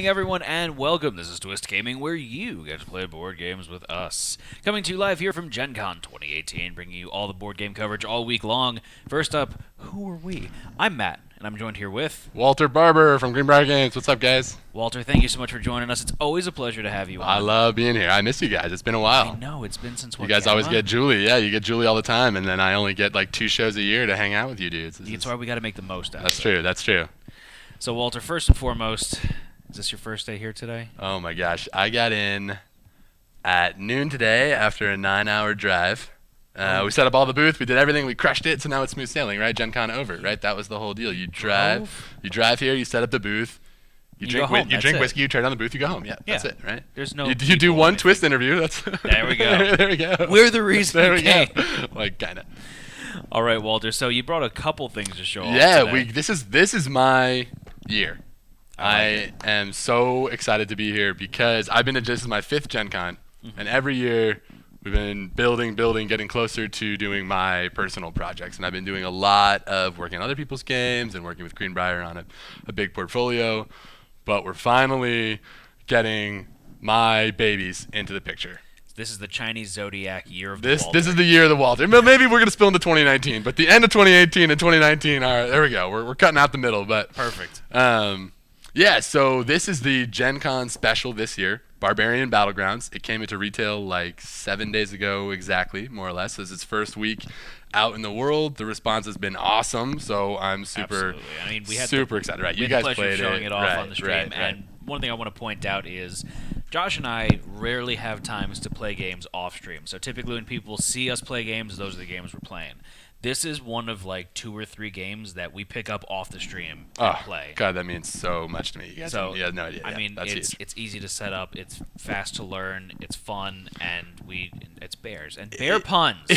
Everyone, and welcome. This is Twist Gaming, where you get to play board games with us. Coming to you live here from Gen Con 2018, bringing you all the board game coverage all week long. First up, who are we? I'm Matt, and I'm joined here with Walter Barber from Greenbrier Games. What's up, guys? Walter. Thank you so much for joining us. It's always a pleasure to have you on. I love being here. I miss you guys. It's been a while. I know, it's been since You guys always get Julie. Yeah, you get Julie all the time, and then I only get like 2 shows a year to hang out with you dudes. That's why we got to make the most out of it. That's true. That's true. So, Walter, first and foremost, is this your first day here today? Oh my gosh. I got in at noon today after a 9-hour drive. We set up all the booth. We did everything. We crushed it. So now it's smooth sailing, right? Gen Con over, right? That was the whole deal. You drive here. You set up the booth. You drink whiskey. You trade on the booth. You go home. Yeah, that's it, right? There's no. You do one twist interview. That's there we go. There we go. We're the reason. There we go. Like kind of. All right, Walter. So you brought a couple things to show off. Yeah, today. This is my year. I am so excited to be here because this is my 5th Gen Con, and every year we've been building, getting closer to doing my personal projects. And I've been doing a lot of working on other people's games and working with Greenbrier on a big portfolio. But we're finally getting my babies into the picture. This is the Chinese Zodiac year of this. the Walter. This is the year of the Walter. Maybe we're gonna spill into 2019, but the end of 2018 and 2019 are there. We go. We're cutting out the middle, but perfect. Yeah. So this is the Gen Con special this year, Barbarian Battlegrounds. It came into retail like 7 days ago, exactly, more or less. This is its first week out in the world. The response has been awesome, so I'm super excited. Right, you guys played showing it off on the stream, right. And one thing I want to point out is Josh and I rarely have times to play games off stream. So typically when people see us play games, those are the games we're playing. This is one of like 2 or 3 games that we pick up off the stream and play. God, that means so much to me. You guys have no idea. I mean, it's easy to set up, it's fast to learn, it's fun, and it's bears and bear puns.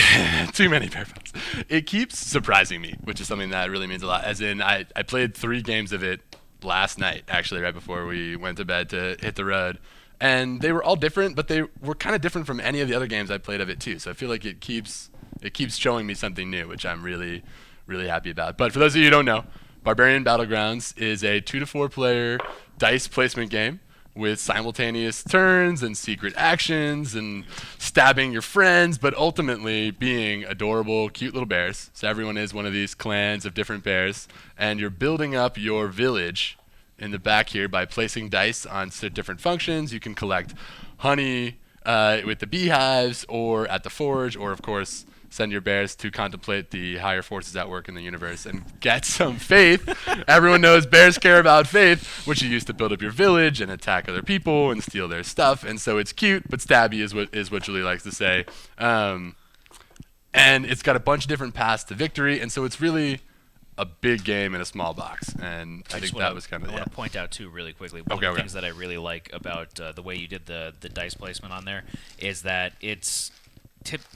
Too many bear puns. It keeps surprising me, which is something that really means a lot. As in, I played 3 games of it last night, actually, right before we went to bed to hit the road. And they were all different, but they were kind of different from any of the other games I played of it too. So I feel like it keeps showing me something new, which I'm really, really happy about. But for those of you who don't know, Barbarian Battlegrounds is a 2 to 4 player dice placement game with simultaneous turns and secret actions and stabbing your friends, but ultimately being adorable, cute little bears. So everyone is one of these clans of different bears, and you're building up your village in the back here by placing dice on different functions. You can collect honey with the beehives, or at the forge, or of course send your bears to contemplate the higher forces at work in the universe and get some faith. Everyone knows bears care about faith, which you use to build up your village and attack other people and steal their stuff. And so it's cute, but stabby is what Julie likes to say. And it's got a bunch of different paths to victory, and so it's really a big game in a small box. And I think that was kind of I want to point out too really quickly, one of the things that I really like about the way you did the dice placement on there is that it's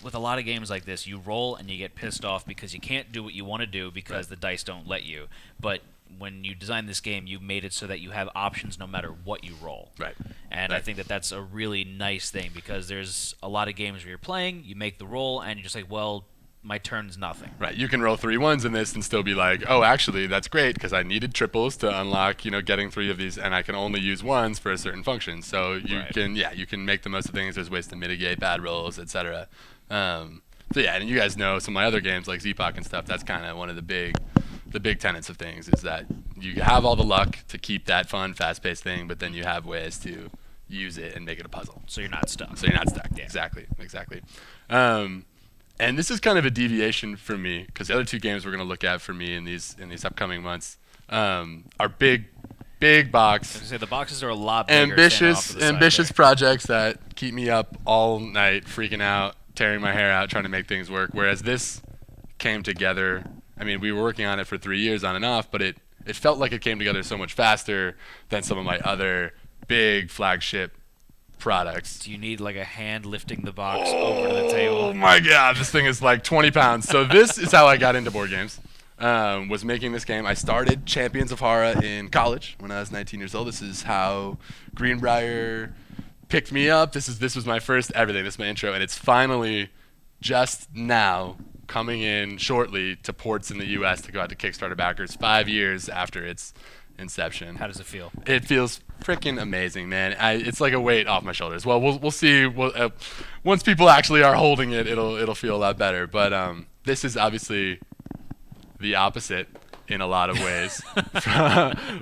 with a lot of games like this, you roll and you get pissed off because you can't do what you want to do because the dice don't let you. But when you designed this game, you made it so that you have options no matter what you roll. Right. And I think that that's a really nice thing because there's a lot of games where you're playing, you make the roll, and you're just like, well, my turn's nothing. Right. You can roll 3 1s in this and still be like, oh, actually, that's great because I needed triples to unlock, getting 3 of these, and I can only use 1s for a certain function. So you can make the most of things. There's ways to mitigate bad rolls, etc. And you guys know some of my other games like Z-Pock and stuff. That's kind of one of the big tenets of things is that you have all the luck to keep that fun, fast-paced thing, but then you have ways to use it and make it a puzzle. So you're not stuck. Yeah. Exactly. And this is kind of a deviation for me because the other 2 games we're going to look at for me in these upcoming months are big box. I was gonna say the boxes are a lot bigger. Ambitious projects that keep me up all night, freaking out, tearing my hair out, trying to make things work. Whereas this came together. I mean, we were working on it for 3 years on and off, but it felt like it came together so much faster than some of my other big flagship products. Do you need like a hand lifting the box over to the table? Oh my god, this thing is like 20 pounds. So this is how I got into board games. Was making this game. I started Champions of Horror in college when I was 19 years old. This is how Greenbrier picked me up. This was my first everything. This is my intro, and it's finally just now coming in shortly to ports in the U.S. to go out to Kickstarter backers 5 years after its Inception. How does it feel? It feels freaking amazing, man. It's like a weight off my shoulders. Well, we'll see. Once people actually are holding it, it'll feel a lot better. But this is obviously the opposite in a lot of ways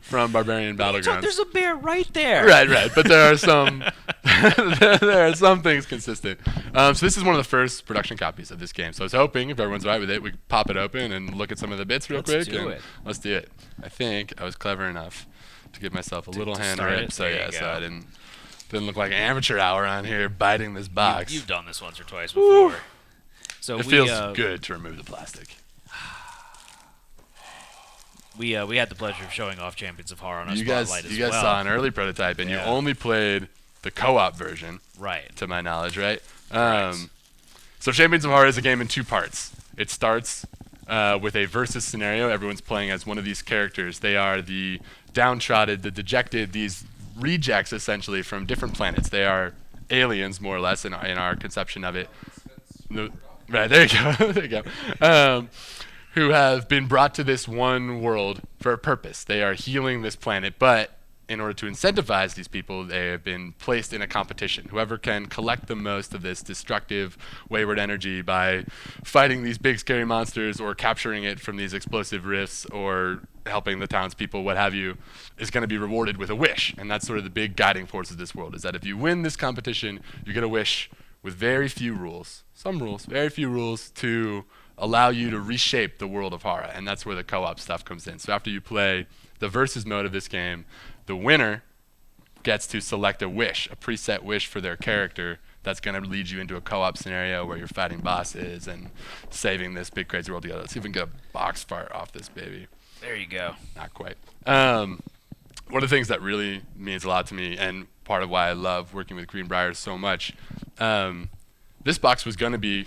from Barbarian Battlegrounds. There's a bear right there. Right. But there are some there are some things consistent. So this is one of the first production copies of this game. So I was hoping, if everyone's all right with it, we could pop it open and look at some of the bits real quick. Let's do it. I think I was clever enough to give myself a little hand rip. So yeah, so I didn't look like an amateur hour on here biting this box. You've done this once or twice before. Woo. So it feels good to remove the plastic. We had the pleasure of showing off Champions of Horror on our Spotlight as well. You guys saw an early prototype, and you only played the co-op version, right? To my knowledge, right? So Champions of Horror is a game in two parts. It starts with a versus scenario. Everyone's playing as one of these characters. They are the downtrodden, the dejected, these rejects essentially from different planets. They are aliens, more or less, in our conception of it. Right, there you go. There you go. Who have been brought to this one world for a purpose. They are healing this planet, but in order to incentivize these people, they have been placed in a competition. Whoever can collect the most of this destructive, wayward energy by fighting these big, scary monsters or capturing it from these explosive rifts or helping the townspeople, what have you, is going to be rewarded with a wish. And that's sort of the big guiding force of this world, is that if you win this competition, you get a wish with very few rules. Some rules, very few rules to allow you to reshape the world of horror, and that's where the co-op stuff comes in. So after you play the versus mode of this game, the winner gets to select a wish, a preset wish for their character that's going to lead you into a co-op scenario where you're fighting bosses and saving this big crazy world together. Let's see if we can get a box fart off this baby. There you go. Not quite. One of the things that really means a lot to me, and part of why I love working with Greenbrier so much, this box was going to be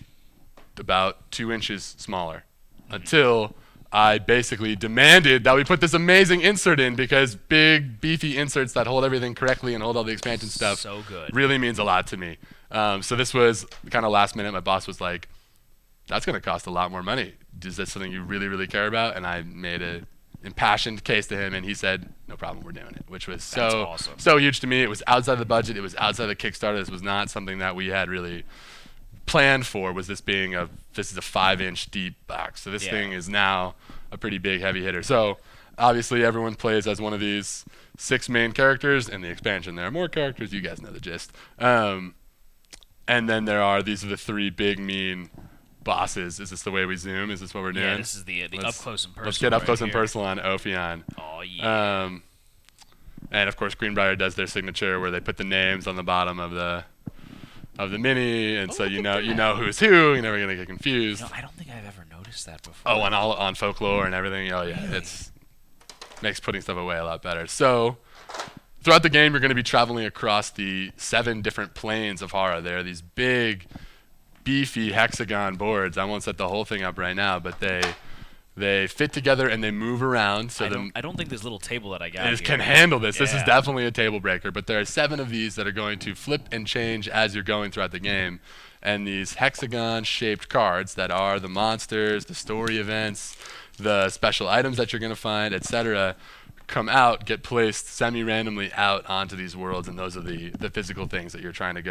about 2 inches smaller until I basically demanded that we put this amazing insert in, because big, beefy inserts that hold everything correctly and hold all the expansion stuff so good. Really means a lot to me. So this was kind of last minute. My boss was like, that's going to cost a lot more money. Is this something you really, really care about? And I made an impassioned case to him, and he said, no problem, we're doing it, which was so huge to me. It was outside the budget. It was outside the Kickstarter. This was not something that we had really planned for. Was this being this is a 5-inch deep box, so this thing is now a pretty big heavy hitter. So obviously everyone plays as one of these 6 main characters. In the expansion there are more characters, you guys know the gist, and then these are the 3 big mean bosses. Is this the way we zoom? Is this what we're doing? Yeah, this is the up close and personal. Let's get up close and personal on Ophion. Oh yeah. And of course Greenbrier does their signature where they put the names on the bottom of the mini, and so you know who's who. You're never gonna get confused. I don't think I've ever noticed that before. Oh, on folklore and everything. Oh yeah, really? It's makes putting stuff away a lot better. So throughout the game, you're going to be traveling across the 7 different planes of horror. There are these big, beefy hexagon boards. I won't set the whole thing up right now, but they fit together and they move around. So I don't think this little table that I got can handle this. Yeah. This is definitely a table breaker. But there are 7 of these that are going to flip and change as you're going throughout the game. And these hexagon-shaped cards that are the monsters, the story events, the special items that you're going to find, etc., come out, get placed semi-randomly out onto these worlds, and those are the physical things that you're trying to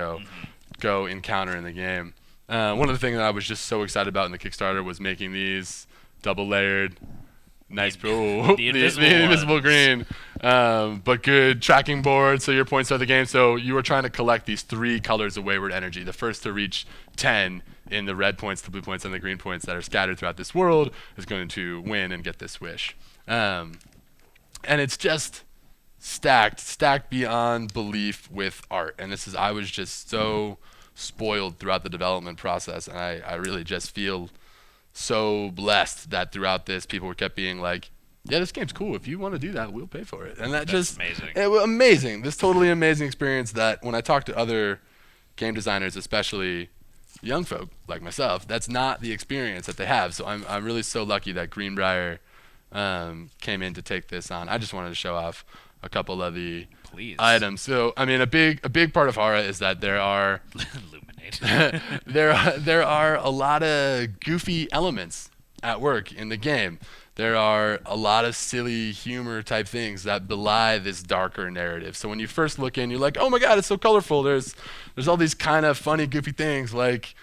go encounter in the game. One of the things that I was just so excited about in the Kickstarter was making these double-layered, nice, the invisible green, but good tracking board, so your points are the game. So you were trying to collect these 3 colors of wayward energy. The first to reach 10 in the red points, the blue points, and the green points that are scattered throughout this world is going to win and get this wish. And it's just stacked beyond belief with art. And I was just so spoiled throughout the development process, and I really just feel so blessed that throughout this, people kept being like, yeah, this game's cool. If you want to do that, we'll pay for it. And that's just amazing. It was amazing. This totally amazing experience that when I talk to other game designers, especially young folk like myself, that's not the experience that they have. So I'm really so lucky that Greenbrier came in to take this on. I just wanted to show off a couple of the items. So I mean, a big part of horror is that there are there are a lot of goofy elements at work in the game. There are a lot of silly humor type things that belie this darker narrative. So when you first look in, you're like, oh my god, it's so colorful. There's all these kind of funny, goofy things like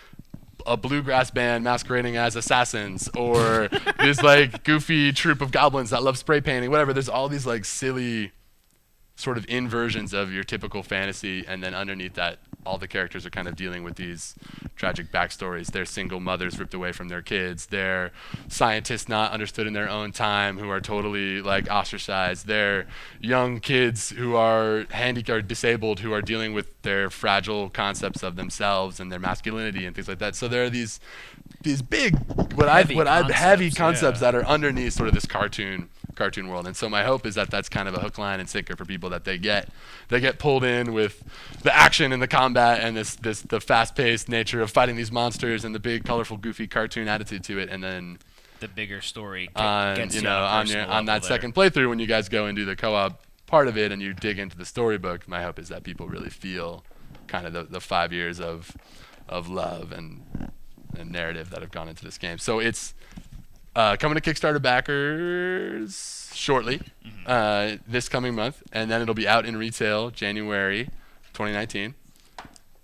a bluegrass band masquerading as assassins, or this like goofy troop of goblins that love spray painting, whatever. There's all these like silly sort of inversions of your typical fantasy, and then underneath that, all the characters are kind of dealing with these tragic backstories. They're single mothers ripped away from their kids. They're scientists not understood in their own time who are totally like ostracized. They're young kids who are handicapped, disabled, who are dealing with their fragile concepts of themselves and their masculinity and things like that. So there are these big, heavy concepts that are underneath sort of this cartoon world. And so my hope is that that's kind of a hook, line, and sinker for people, that they get pulled in with the action and the combat and the fast-paced nature of fighting these monsters and the big, colorful, goofy cartoon attitude to it, and then the bigger story gets you on that second playthrough when you guys go and do the co-op part of it and you dig into the storybook. My hope is that people really feel kind of the 5 years of love and narrative that have gone into this game. So it's coming to Kickstarter backers shortly, this coming month, and then it'll be out in retail January 2019.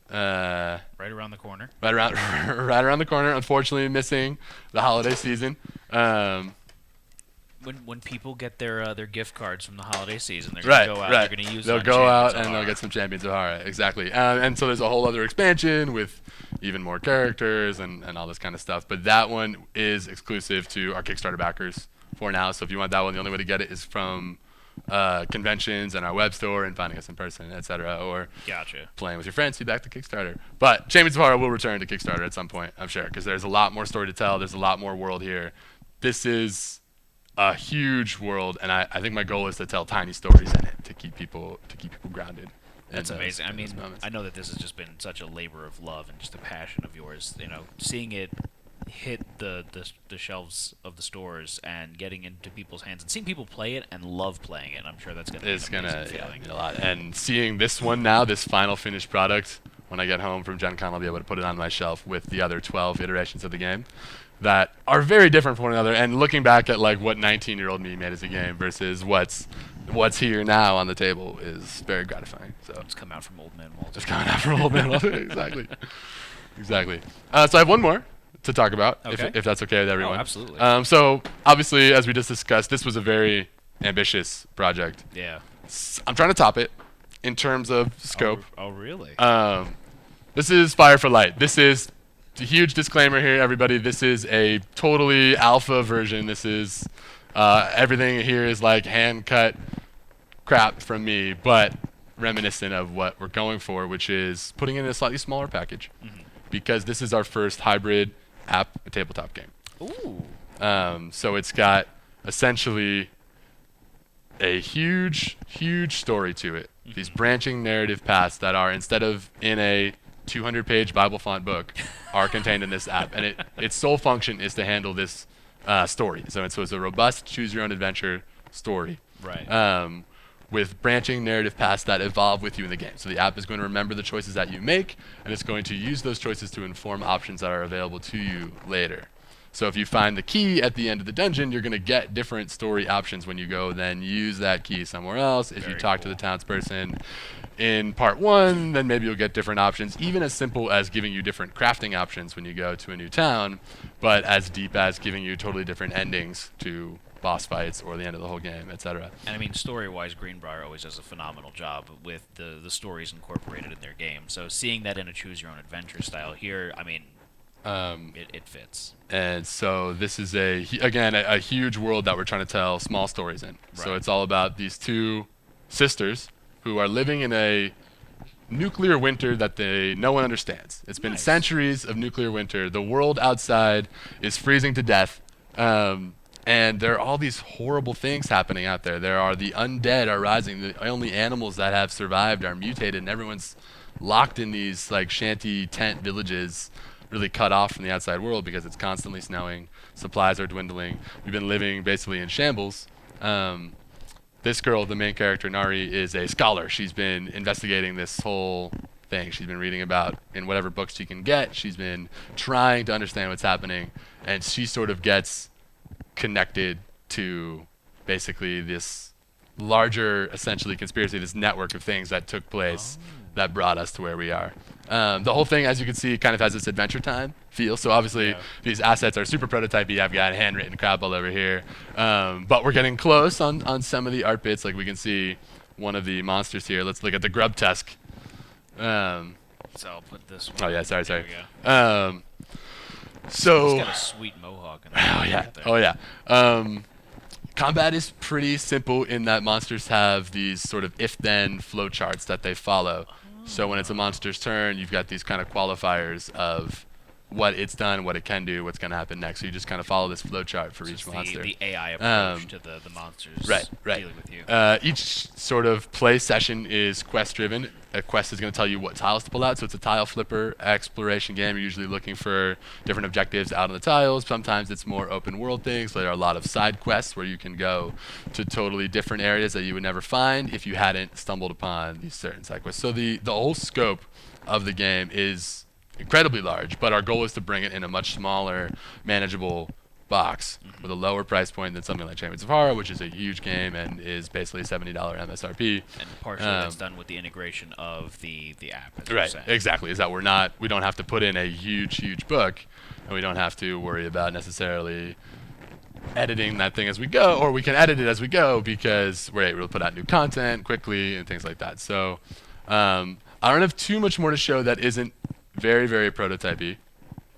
Right around the corner. Right around the corner. Unfortunately, missing the holiday season. When people get their gift cards from the holiday season, they're going to go out. They're going to use. They'll go out and they'll get some Champions of Horror. Exactly. And so there's a whole other expansion with even more characters and all this kind of stuff. But that one is exclusive to our Kickstarter backers for now. So if you want that one, the only way to get it is from conventions and our web store and finding us in person, etc. Or playing with your friends who back the Kickstarter. But Champions of Horror will return to Kickstarter at some point, I'm sure, because there's a lot more story to tell. There's a lot more world here. This is a huge world, and I think my goal is to tell tiny stories in it to keep people grounded. That's amazing. I mean, I know that this has just been such a labor of love and just a passion of yours. You know, seeing it hit the shelves of the stores and getting into people's hands and seeing people play it and love playing it. I'm sure that's gonna be an amazing feeling. A lot. And seeing this one now, this final finished product, when I get home from Gen Con, I'll be able to put it on my shelf with the other 12 iterations of the game that are very different from one another. And looking back at like what 19-year-old me made as a game versus what's here now on the table is very gratifying. So it's come out from Old Man Walter. It's coming out from Old Man Walter. Exactly. So I have one more to talk about, if that's okay with everyone. Oh, absolutely. So obviously, as we just discussed, this was a very ambitious project. Yeah. I'm trying to top it in terms of scope. Oh, really? This is Fire for Light. This is a huge disclaimer here, everybody. This is a totally alpha version. This is everything here is like hand-cut crap from me, but reminiscent of what we're going for, which is putting in a slightly smaller package, because this is our first hybrid app, a tabletop game. Ooh. So it's got essentially a huge story to it. These branching narrative paths that are, instead of in a 200-page Bible font book, are contained in this app, and its sole function is to handle this story. So it's a robust choose-your-own-adventure story, right? With branching narrative paths that evolve with you in the game. So the app is going to remember the choices that you make, and it's going to use those choices to inform options that are available to you later. So if you find the key at the end of the dungeon, you're going to get different story options when you go then use that key somewhere else. If you talk to the townsperson in part 1, then maybe you'll get different options, even as simple as giving you different crafting options when you go to a new town, but as deep as giving you totally different endings to boss fights or the end of the whole game, etc. And I mean, story-wise, Greenbrier always does a phenomenal job with the stories incorporated in their game. So seeing that in a choose-your-own-adventure style here, I mean, it fits. And so this is a huge world that we're trying to tell small stories in. Right. So it's all about these two sisters who are living in a nuclear winter that no one understands. It's been centuries of nuclear winter. The world outside is freezing to death. And there are all these horrible things happening out there. There are the undead are rising. The only animals that have survived are mutated, and everyone's locked in these like shanty tent villages, really cut off from the outside world because it's constantly snowing. Supplies are dwindling. We've been living basically in shambles. This girl, the main character, Nari, is a scholar. She's been investigating this whole thing. She's been reading about in whatever books she can get. She's been trying to understand what's happening, and she sort of gets connected to basically this larger, essentially, conspiracy, this network of things that took place that brought us to where we are. The whole thing, as you can see, kind of has this Adventure Time feel. So obviously, these assets are super prototypey. I've got handwritten crap all over here. But we're getting close on some of the art bits. Like we can see one of the monsters here. Let's look at the Grubtusk. So I'll put this one. Oh, yeah, sorry. There we go. So He's got a sweet mohawk. Oh, yeah. Combat is pretty simple in that monsters have these sort of if-then flowcharts that they follow. So when it's a monster's turn, you've got these kind of qualifiers of what it's done, what it can do, what's going to happen next. So you just kind of follow this flowchart for each monster. The AI approach to the monsters dealing with you. Each sort of play session is quest-driven. A quest is going to tell you what tiles to pull out. So it's a tile flipper exploration game. You're usually looking for different objectives out on the tiles. Sometimes it's more open world things. There are a lot of side quests where you can go to totally different areas that you would never find if you hadn't stumbled upon these certain side quests. So the whole scope of the game is incredibly large, but our goal is to bring it in a much smaller, manageable box with a lower price point than something like Champions of Horror, which is a huge game and is basically a $70 MSRP. And partially that's done with the integration of the app. Right, exactly. Is that we don't have to put in a huge book, and we don't have to worry about necessarily editing that thing as we go, or we can edit it as we go because we're able to put out new content quickly and things like that. So I don't have too much more to show that isn't very prototypey.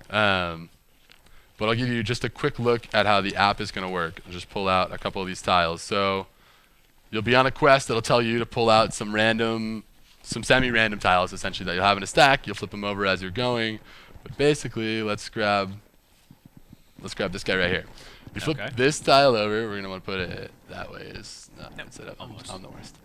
But I'll give you just a quick look at how the app is going to work. I'll just pull out a couple of these tiles. So you'll be on a quest that'll tell you to pull out some semi-random tiles, essentially, that you'll have in a stack. You'll flip them over as you're going. But basically, let's grab this guy right here. You flip this tile over. We're going to want to put it that way. I'm the worst.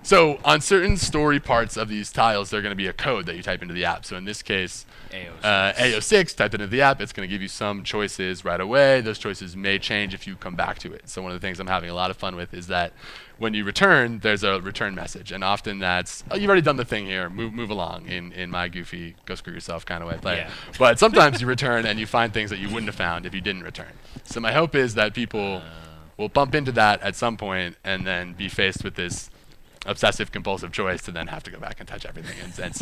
So on certain story parts of these tiles, they're going to be a code that you type into the app. So in this case, AO6, type it into the app. It's going to give you some choices right away. Those choices may change if you come back to it. So one of the things I'm having a lot of fun with is that when you return, there's a return message. And often that's, oh, you've already done the thing here. Move along in my goofy, go screw yourself kind of way of playing. Yeah. But sometimes you return and you find things that you wouldn't have found if you didn't return. So my hope is that people will bump into that at some point and then be faced with this obsessive compulsive choice to then have to go back and touch everything and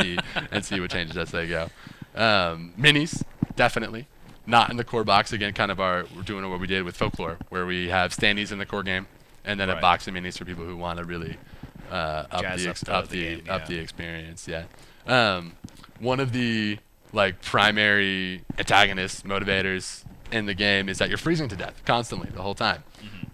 see what changes as they go. Minis, definitely. Not in the core box. Again, we're doing what we did with Folklore, where we have standees in the core game, and then a box of minis for people who want to really up the experience. Yeah. One of the primary antagonists, motivators in the game is that you're freezing to death constantly the whole time.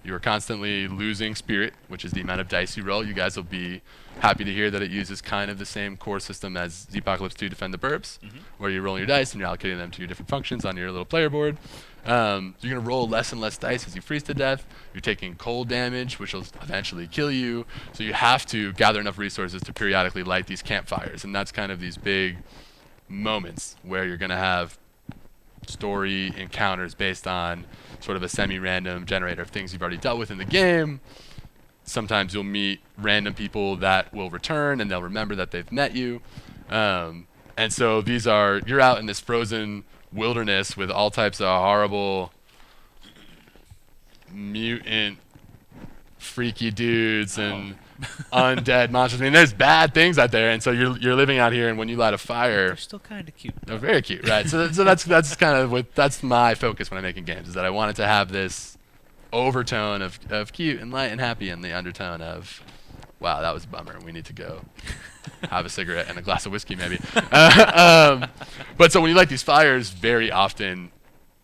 You are constantly losing spirit, which is the amount of dice you roll. You guys will be happy to hear that it uses kind of the same core system as Apocalypse 2 Defend the Burbs, where you're rolling your dice and you're allocating them to your different functions on your little player board. You're going to roll less and less dice as you freeze to death. You're taking cold damage, which will eventually kill you. So you have to gather enough resources to periodically light these campfires. And that's kind of these big moments where you're going to have story encounters based on sort of a semi-random generator of things you've already dealt with in the game. Sometimes you'll meet random people that will return and they'll remember that they've met you. And so you're out in this frozen wilderness with all types of horrible mutant freaky dudes and undead monsters. I mean, there's bad things out there, and so you're living out here, and when you light a fire, they're still kind of cute. They're very cute, right? So that's kind of that's my focus when I'm making games, is that I want it to have this overtone of cute and light and happy, and the undertone of, wow, that was a bummer. We need to go have a cigarette and a glass of whiskey, maybe. But so when you light these fires, very often,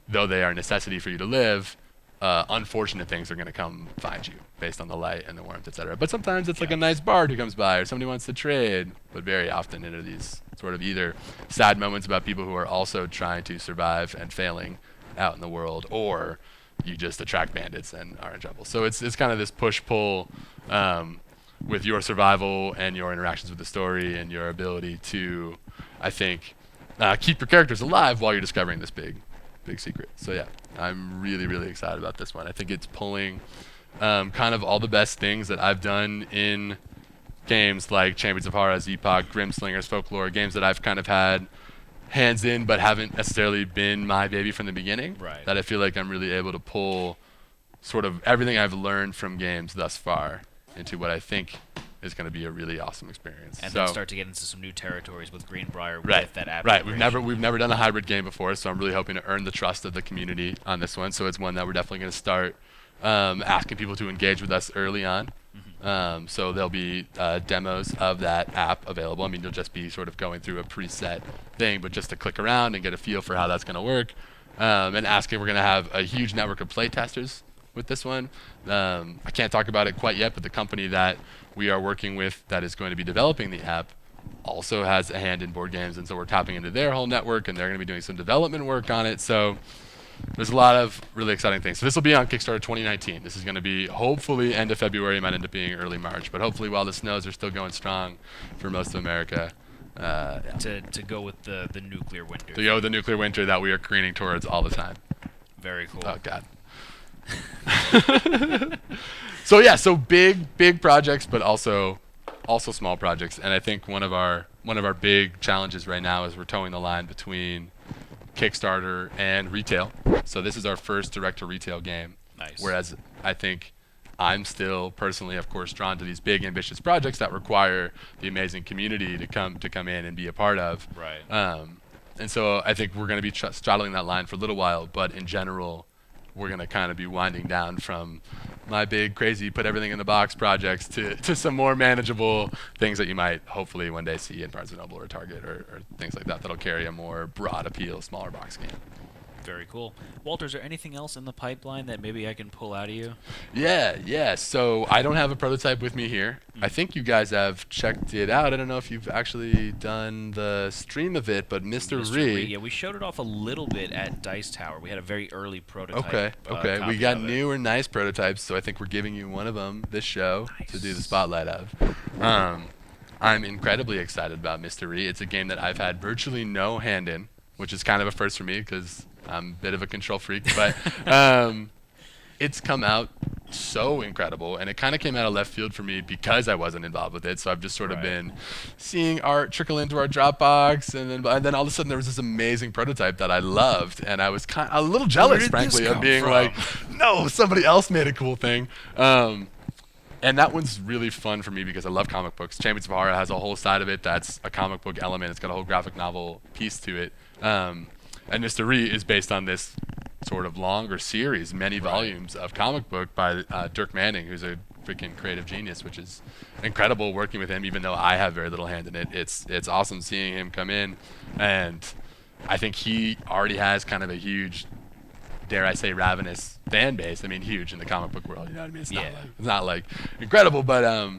though they are a necessity for you to live, unfortunate things are going to come find you based on the light and the warmth, etc. But sometimes it's like a nice bard who comes by or somebody wants to trade. But very often it are these sort of either sad moments about people who are also trying to survive and failing out in the world, or you just attract bandits and are in trouble. So it's kind of this push-pull with your survival and your interactions with the story and your ability to, I think, keep your characters alive while you're discovering this big secret. So yeah, I'm really excited about this one. I think it's pulling kind of all the best things that I've done in games like Champions of Horror, Epoch, Grimslingers, Folklore, games that I've kind of had hands in but haven't necessarily been my baby from the beginning. Right. That I feel like I'm really able to pull sort of everything I've learned from games thus far into what I think is going to be a really awesome experience. And then start to get into some new territories with Greenbrier right, with that app. Right. We've never done a hybrid game before, so I'm really hoping to earn the trust of the community on this one. So it's one that we're definitely going to start asking people to engage with us early on. So there'll be demos of that app available. I mean, you'll just be sort of going through a preset thing, but just to click around and get a feel for how that's going to work. And asking, we're going to have a huge network of playtesters with this one. I can't talk about it quite yet, but the company that we are working with that is going to be developing the app also has a hand in board games, and so we're tapping into their whole network, and they're going to be doing some development work on it. So there's a lot of really exciting things. So this will be on Kickstarter 2019. This is going to be hopefully end of February, might end up being early March, but hopefully while the snows are still going strong for most of America. To go with the nuclear winter. To go with the nuclear winter that we are careening towards all the time. Very cool. Oh, God. So yeah, so big projects, but also small projects. And I think one of our big challenges right now is we're towing the line between Kickstarter and retail. So this is our first direct-to-retail game. Nice. Whereas I think I'm still personally, of course, drawn to these big, ambitious projects that require the amazing community to come in and be a part of. Right. And so I think we're going to be straddling that line for a little while, but in general, we're going to kind of be winding down from my big, crazy, put everything in the box projects to some more manageable things that you might hopefully one day see in Barnes & Noble or Target or things like that that'll carry a more broad appeal, smaller box game. Very cool. Walter, is there anything else in the pipeline that maybe I can pull out of you? Yeah. So I don't have a prototype with me here. I think you guys have checked it out. I don't know if you've actually done the stream of it, but Mr. Ree. Yeah, we showed it off a little bit at Dice Tower. We had a very early prototype. Okay. We got new or nice prototypes, so I think we're giving you one of them this show to do the spotlight of. I'm incredibly excited about Mr. Ree. It's a game that I've had virtually no hand in, which is kind of a first for me because I'm a bit of a control freak, but it's come out so incredible, and it kind of came out of left field for me because I wasn't involved with it. So I've just sort of been seeing art trickle into our Dropbox, and then all of a sudden there was this amazing prototype that I loved, and I was a little jealous, frankly, of being like, no, somebody else made a cool thing. And that one's really fun for me because I love comic books. Champions of Horror has a whole side of it that's a comic book element. It's got a whole graphic novel piece to it. And Mr. Ree is based on this sort of longer series, many volumes of comic book by Dirk Manning, who's a freaking creative genius, which is incredible working with him, even though I have very little hand in it. It's awesome seeing him come in, and I think he already has kind of a huge, dare I say, ravenous fan base. I mean, huge in the comic book world, you know what I mean? It's not like incredible, but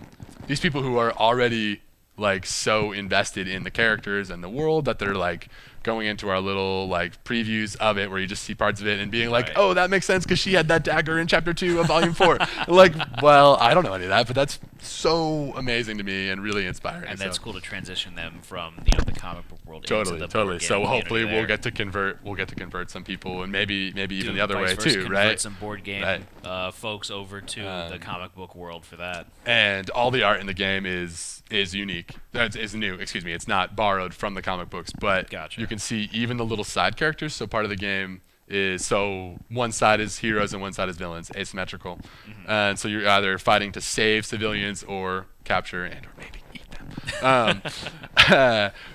these people who are already like so invested in the characters and the world that they're like going into our little like previews of it where you just see parts of it and being like, oh, that makes sense because she had that dagger in chapter 2 of volume 4. Like, well, I don't know any of that, but that's so amazing to me and really inspiring. And that's cool to transition them from the comic book world into the board game. So hopefully we'll get to convert some people, and maybe even the other way too, convert right? Some board game folks over to the comic book world for that. And all the art in the game is unique. Is new. Excuse me. It's not borrowed from the comic books, but you can see even the little side characters. So part of the game is, so one side is heroes and one side is villains, asymmetrical. And so you're either fighting to save civilians or capture and or maybe eat them.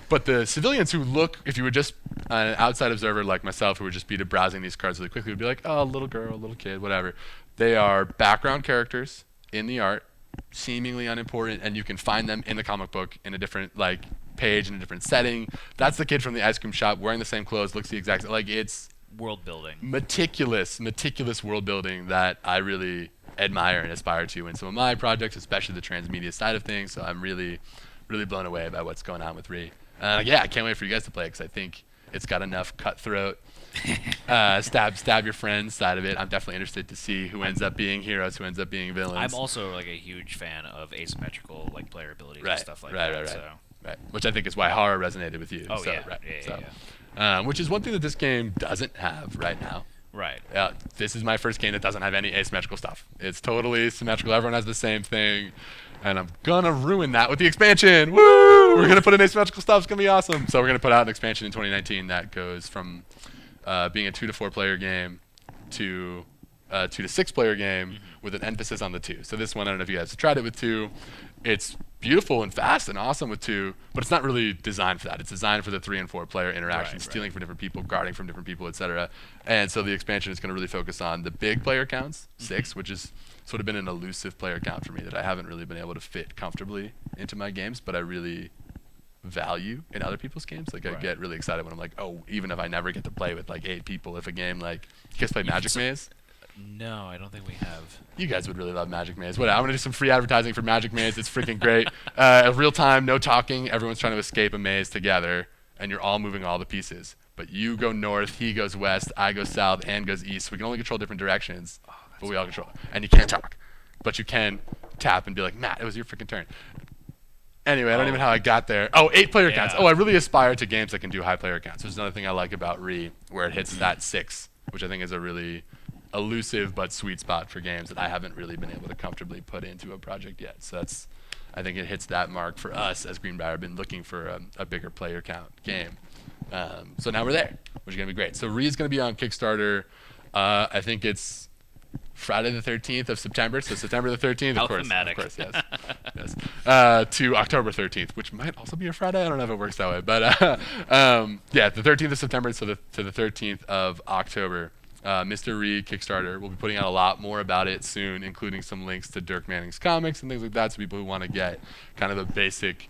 But the civilians who look, if you were just an outside observer like myself who would just be browsing these cards really quickly, would be like, oh, little girl, little kid, whatever. They are background characters in the art, seemingly unimportant, and you can find them in the comic book in a different like page in a different setting. That's the kid from the ice cream shop wearing the same clothes, looks the exact like. It's world building, meticulous world building that I really admire and aspire to in some of my projects, especially the transmedia side of things. So I'm really blown away by what's going on with Ree. I can't wait for you guys to play it because I think it's got enough cutthroat stab your friends side of it. I'm definitely interested to see who ends up being heroes, who ends up being villains. I'm also like a huge fan of asymmetrical like player abilities and stuff like that. Right. Which I think is why horror resonated with you. Which is one thing that this game doesn't have right now. Right. This is my first game that doesn't have any asymmetrical stuff. It's totally symmetrical. Everyone has the same thing. And I'm gonna ruin that with the expansion. Woo! We're gonna put in asymmetrical stuff. It's gonna be awesome. So we're gonna put out an expansion in 2019 that goes from being a 2 to 4 player game to a 2 to 6 player game with an emphasis on the 2. So this one, I don't know if you guys have tried it with 2. It's beautiful and fast and awesome with 2, but it's not really designed for that. It's designed for the 3 and 4 player interaction, stealing from different people, guarding from different people, etc. And so the expansion is going to really focus on the big player counts, 6, which is sort of been an elusive player count for me that I haven't really been able to fit comfortably into my games, but I really value in other people's games. Like I get really excited when I'm like, oh, even if I never get to play with like 8 people, if a game like, you guys play Magic Maze? No, I don't think we have. You guys would really love Magic Maze. What? I'm gonna do some free advertising for Magic Maze. It's freaking great. Real time, no talking. Everyone's trying to escape a maze together, and you're all moving all the pieces. But you go north, he goes west, I go south, and goes east. So we can only control different directions, but we all control. And you can't talk, but you can tap and be like, Matt, it was your freaking turn. Anyway, I don't even know how I got there. Oh, 8 player counts. Oh, I really aspire to games that can do high player counts. There's another thing I like about Re, where it hits that 6, which I think is a really elusive but sweet spot for games that I haven't really been able to comfortably put into a project yet. So that's, I think it hits that mark for us as Greenbrier. Been looking for a bigger player count game. So now we're there, which is going to be great. So Re is going to be on Kickstarter. I think it's Friday the 13th of September. So September the 13th, of course, yes. Yes. To October 13th, which might also be a Friday. I don't know if it works that way. But yeah, the 13th of September to the 13th of October. Mr. Re Kickstarter. We'll be putting out a lot more about it soon, including some links to Dirk Manning's comics and things like that. So people who want to get kind of a basic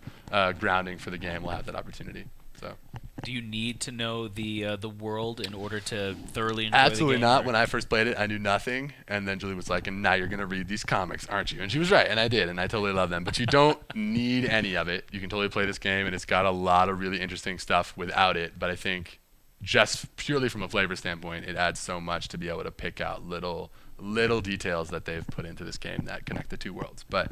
grounding for the game will have that opportunity. So. Do you need to know the world in order to thoroughly enjoy Absolutely the game? not. When I first played it, I knew nothing, and then Julie was like, "And now you're gonna read these comics, aren't you?" And she was right, and I did, and I totally love them. But you don't need any of it. You can totally play this game, and it's got a lot of really interesting stuff without it. But I think, just purely from a flavor standpoint, it adds so much to be able to pick out little details that they've put into this game that connect the 2 worlds. But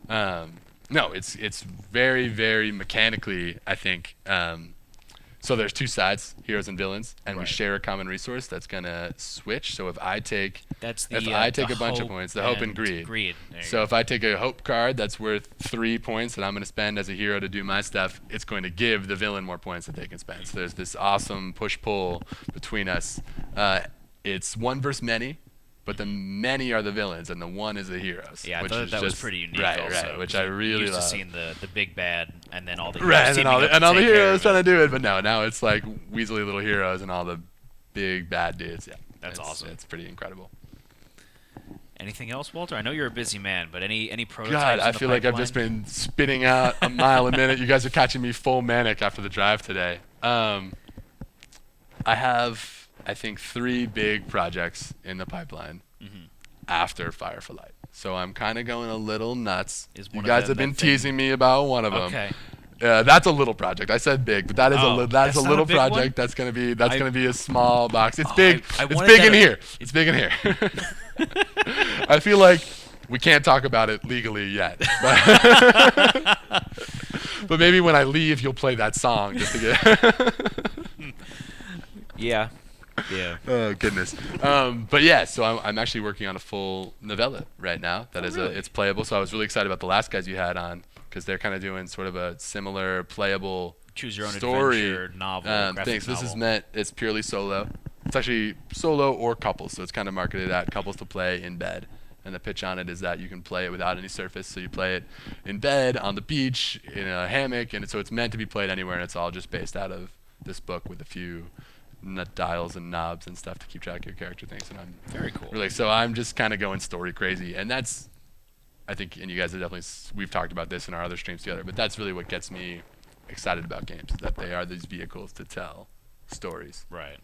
no, it's very, very mechanically, I think. So there's 2 sides, heroes and villains, and we share a common resource that's gonna switch. So if I take a bunch of points, the hope and greed. So if I take a hope card that's worth 3 points that I'm gonna spend as a hero to do my stuff, it's going to give the villain more points that they can spend. So there's this awesome push-pull between us. It's one versus many, but the many are the villains and the one is the heroes. Yeah, I thought that was pretty unique. Right, which I really love. Used to seeing the big bad and then all the heroes and all the heroes trying to do it, but now it's like weaselly little heroes and all the big bad dudes. Yeah, that's awesome. It's pretty incredible. Anything else, Walter? I know you're a busy man, but any prototypes? God, I feel like I've just been spitting out a mile a minute. You guys are catching me full manic after the drive today. I have, I think, 3 big projects in the pipeline after Fire for Light. So I'm kind of going a little nuts. You guys have been teasing me about one of them. Okay. That's a little project. I said big, but that is a little project. One? That's gonna be a small box. It's big. It's big in here. It's big in here. I feel like we can't talk about it legally yet. But maybe when I leave, you'll play that song just to get. Yeah. Oh goodness. But yeah, so I'm actually working on a full novella right now. That is it's playable. So I was really excited about the last guys you had on because they're kind of doing sort of a similar playable choose your own story adventure novel. Things. This is meant. It's purely solo. It's actually solo or couples. So it's kind of marketed at couples to play in bed. And the pitch on it is that you can play it without any surface. So you play it in bed, on the beach, in a hammock, and so it's meant to be played anywhere. And it's all just based out of this book with a few dials and knobs and stuff to keep track of your character things. And I'm very cool. Really, so I'm just kind of going story crazy, and that's, I think, and you guys have definitely, we've talked about this in our other streams together, but that's really what gets me excited about games, is that they are these vehicles to tell stories. Right.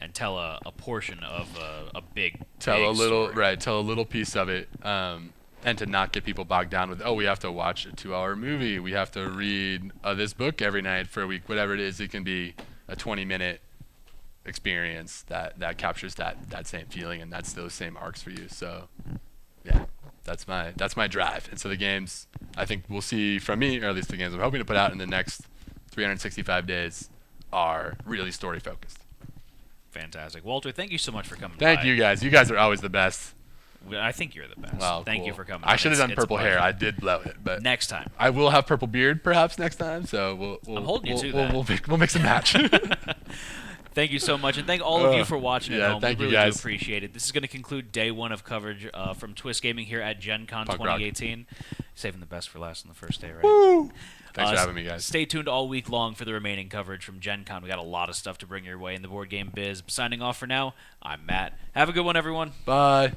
And tell a portion of a big tell a little story. Tell a little piece of it, and to not get people bogged down with, oh, we have to watch a 2-hour movie, we have to read this book every night for a week, whatever it is. It can be a 20-minute experience that captures that same feeling, and that's those same arcs for you. So yeah, that's my drive. And so the games, I think we'll see from me, or at least the games I'm hoping to put out in the next 365 days, are really story focused. Fantastic. Walter, thank you so much for coming Thank by. you guys. You guys are always the best. I think you're the best. Well, thank cool. you for coming. I should have done purple hair. I did blow it, but next time I will have purple beard perhaps next time. So we'll I'm holding you to that. We'll mix and match. Thank you so much, and thank all of you for watching at home. Thank we you really guys. do appreciate it. This is going to conclude day 1 of coverage from Twist Gaming here at Gen Con Punk 2018. Saving the best for last on the first day, right? Woo! Thanks for having me, guys. Stay tuned all week long for the remaining coverage from Gen Con. We got a lot of stuff to bring your way in the board game biz. Signing off for now, I'm Matt. Have a good one, everyone. Bye.